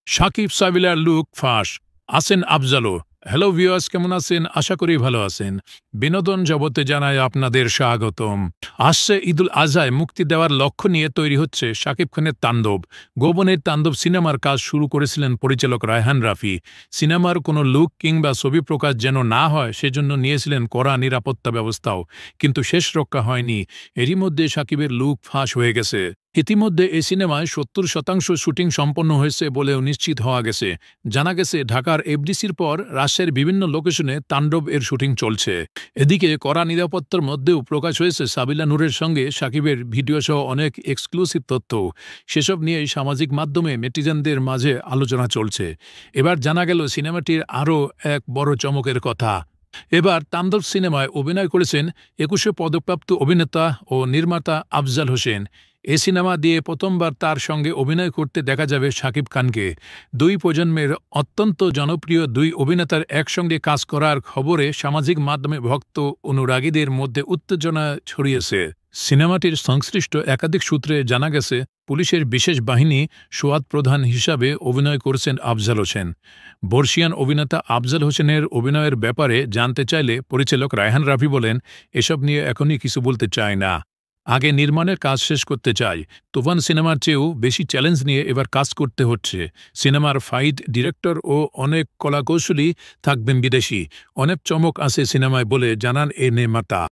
Shakib সাবিলার look ফাঁস, আছেন আফজালও। Hello viewers, কেমন আছেন? আশা করি ভালো আছেন। বিনোদন জগতে জানায় আপনাদের স্বাগতম। আসছে ঈদুল আজহায় মুক্তি দেওয়ার লক্ষ্য নিয়ে তৈরি হচ্ছে শাকিব খানের তাণ্ডব। গোপনের তাণ্ডব সিনেমার কাজ শুরু করেছিলেন পরিচালক রায়হান রাফি। সিনেমার কোনো লুক কিংবা ছবি প্রকাশ যেন না হয় সেজন্য নিয়েছিলেন কড়া নিরাপত্তা ব্যবস্থাও, কিন্তু শেষ রক্ষা হয়নি। এরই মধ্যে শাকিবের লুক ফাঁস হয়ে গেছে। ইতিমধ্যে এই সিনেমায় ৭০% শুটিং সম্পন্ন হয়েছে বলেও নিশ্চিত হওয়া গেছে। জানা গেছে ঢাকার এফডিসির পর রাজশাহীর বিভিন্ন লোকেশনে তাণ্ডব এর শুটিং চলছে। এদিকে কড়া নিরাপত্তার মধ্যেও প্রকাশ হয়েছে সাবিলা নূরের সঙ্গে শাকিবের ভিডিওসহ অনেক এক্সক্লুসিভ তথ্য। সেসব নিয়েই সামাজিক মাধ্যমে নেটিজেনদের মাঝে আলোচনা চলছে। এবার জানা গেল সিনেমাটির আরও এক বড় চমকের কথা। এবার তাণ্ডব সিনেমায় অভিনয় করেছেন ২১শে পদকপ্রাপ্ত অভিনেতা ও নির্মাতা আফজাল হোসেন। এ সিনেমা দিয়ে প্রথমবার তার সঙ্গে অভিনয় করতে দেখা যাবে শাকিব খানকে। দুই প্রজন্মের অত্যন্ত জনপ্রিয় দুই অভিনেতার একসঙ্গে কাজ করার খবরে সামাজিক মাধ্যমে ভক্ত অনুরাগীদের মধ্যে উত্তেজনা ছড়িয়েছে। সিনেমাটির সংশ্লিষ্ট একাধিক সূত্রে জানা গেছে, পুলিশের বিশেষ বাহিনী সোয়াত প্রধান হিসাবে অভিনয় করছেন আফজাল হোসেন। বর্ষিয়ান অভিনেতা আফজাল হোসেনের অভিনয়ের ব্যাপারে জানতে চাইলে পরিচালক রায়হান রাফি বলেন, এসব নিয়ে এখনই কিছু বলতে চায় না। আগে নির্মাণের কাজ শেষ করতে চাই। তুফান সিনেমার চেয়েও বেশি চ্যালেঞ্জ নিয়ে এবার কাজ করতে হচ্ছে। সিনেমার ফাইট ডিরেক্টর ও অনেক কলাকৌশলী থাকবেন বিদেশি। অনেক চমক আছে সিনেমায় বলে জানান এ নির্মাতা।